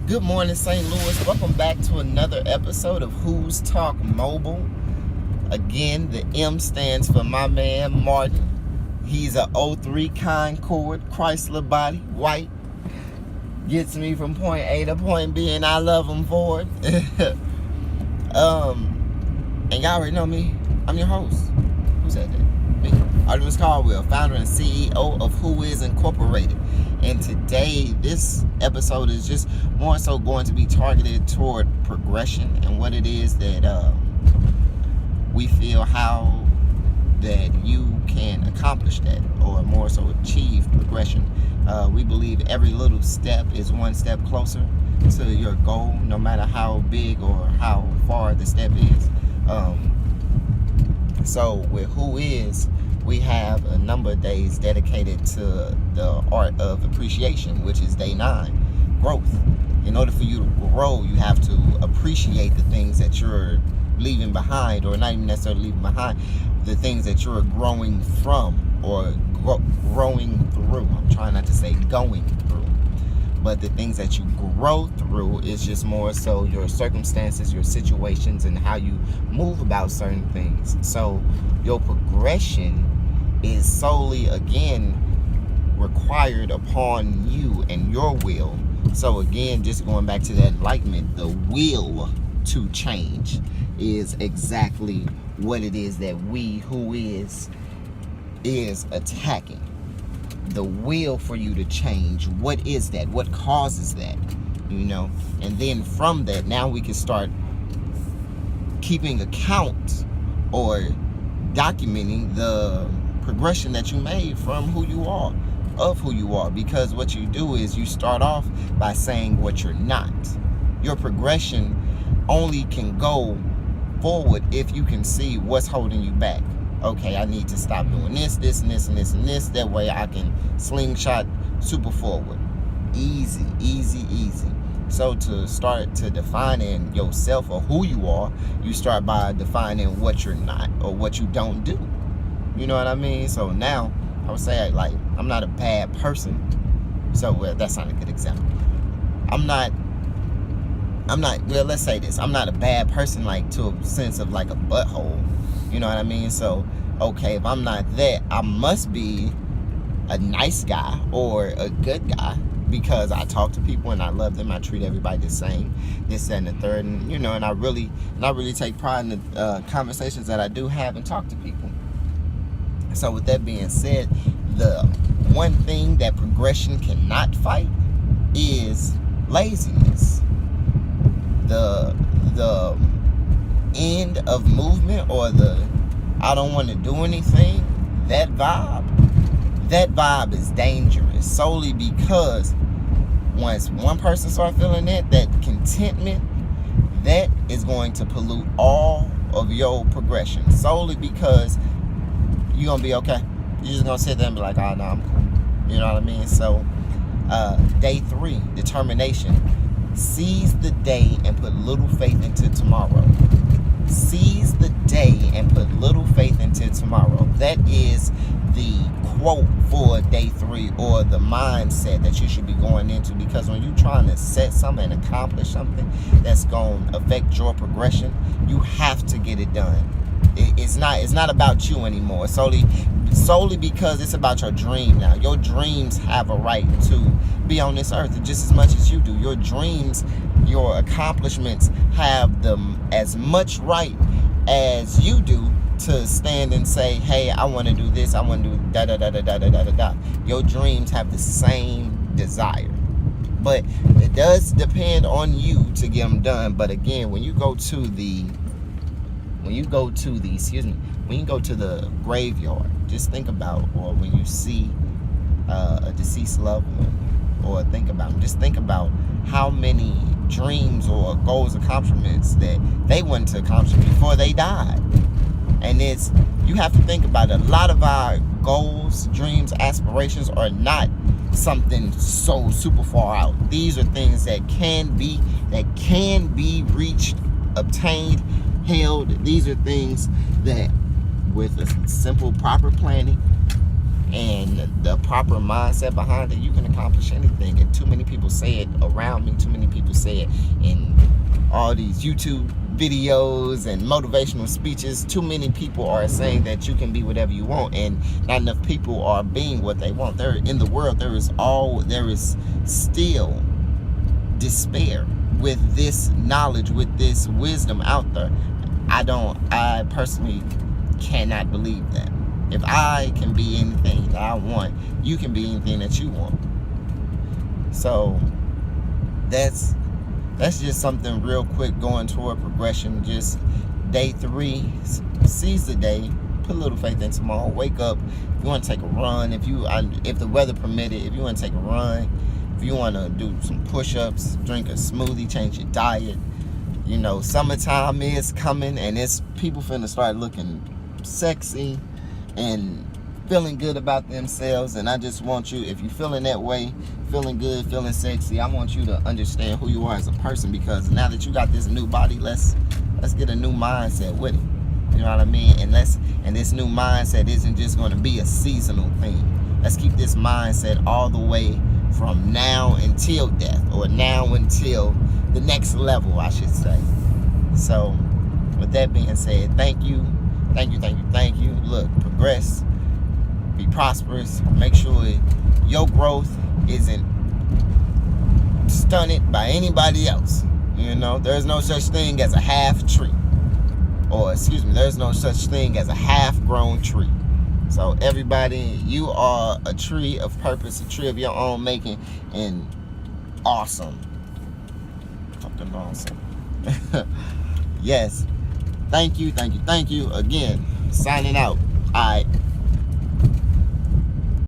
Good morning, St. Louis. Welcome back to another episode of Who's Talk Mobile. Again, the M stands for my man, Martin. He's a '03 Concord Chrysler body, white. Gets me from point A to point B, and I love him for it. And y'all already know me. I'm your host. Who said that? Me. Artemis Caldwell, founder and CEO of Who Is Incorporated. And today, this episode is just more so going to be targeted toward progression and what it is that we feel how that you can accomplish that, or more so achieve progression. We believe every little step is one step closer to your goal, no matter how big or how far the step is. So with Who Is, we have a number of days dedicated to the art of appreciation, which is day 9, growth. In order for you to grow, you have to appreciate the things that you're leaving behind, or not even necessarily leaving behind, the things that you're growing from or growing through. I'm trying not to say going through, but the things that you grow through is just more so your circumstances, your situations, and how you move about certain things. So your progression is solely, again, required upon you and your will. So again, just going back to that enlightenment, the will to change is exactly what it is that we, Who Is attacking. The will for you to change. What is that? What causes that? And then from that, now we can start keeping account or documenting the progression that you made from who you are, of who you are. Because what you do is you start off by saying what you're not. Your progression only can go forward if you can see what's holding you back. Okay, I need to stop doing this, and this, and this, and this. That way I can slingshot super forward. Easy, easy, easy. So to start to defining yourself or who you are, you start by defining what you're not or what you don't do. You know what I mean? So now, I would say, like, I'm not a bad person. So, well, that's not a good example. Well, let's say this. I'm not a bad person, like, to a sense of, like, a butthole. You know what I mean? So, okay, if I'm not that, I must be a nice guy or a good guy, because I talk to people and I love them. I treat everybody the same, this, that, and the third. And, and I really take pride in the conversations that I do have and talk to people. So with that being said, the one thing that progression cannot fight is laziness. The end of movement, or the I don't want to do anything, that vibe is dangerous, solely because once one person starts feeling that contentment, that is going to pollute all of your progression, solely because you're going to be okay. You're just going to sit there and be like, oh, no, I'm cool. You know what I mean? So, day 3, determination. Seize the day and put little faith into tomorrow. Seize the day and put little faith into tomorrow. That is the quote for day 3, or the mindset that you should be going into. Because when you're trying to set something and accomplish something that's going to affect your progression, you have to get it done. It's not about you anymore. Solely because it's about your dream now. Your dreams have a right to be on this earth just as much as you do. Your dreams, your accomplishments have as much right as you do to stand and say, hey, I want to do this, I want to do da da da da da da da da. Your dreams have the same desire. But it does depend on you to get them done. But again, when you go to the graveyard, just think about, or when you see a deceased loved one, or just think about how many dreams or goals, accomplishments that they wanted to accomplish before they died. And you have to think about it. A lot of our goals, dreams, aspirations are not something so super far out. These are things that can be reached, obtained, held. These are things that, with a simple proper planning, and the proper mindset behind it, you can accomplish anything. And too many people say it around me. Too many people say it in all these YouTube videos and motivational speeches. Too many people are saying that you can be whatever you want, and not enough people are being what they want. There in the world, there is still despair with this knowledge, with this wisdom out there. I personally cannot believe that. If I can be anything that I want, you can be anything that you want. So that's just something real quick going toward progression. Just day 3, seize the day, put a little faith in tomorrow. Wake up. If you want to take a run, if the weather permitted, if you want to take a run, if you want to do some push-ups, drink a smoothie, change your diet. You know, summertime is coming, and people finna start looking sexy and feeling good about themselves. And I just want you, if you're feeling that way, feeling good, feeling sexy, I want you to understand who you are as a person, because now that you got this new body, let's get a new mindset with it. You know what I mean? And this new mindset isn't just going to be a seasonal thing. Let's keep this mindset all the way from now until death, or now until the next level, I should say. So with that being said, thank you. Look, progress, be prosperous. Make sure your growth isn't stunted by anybody else. You know, there's no such thing as a half tree. Or there's no such thing as a half-grown tree. So everybody, you are a tree of purpose, a tree of your own making, and awesome. Fucking awesome. Yes. Thank you. Again, signing out. All right.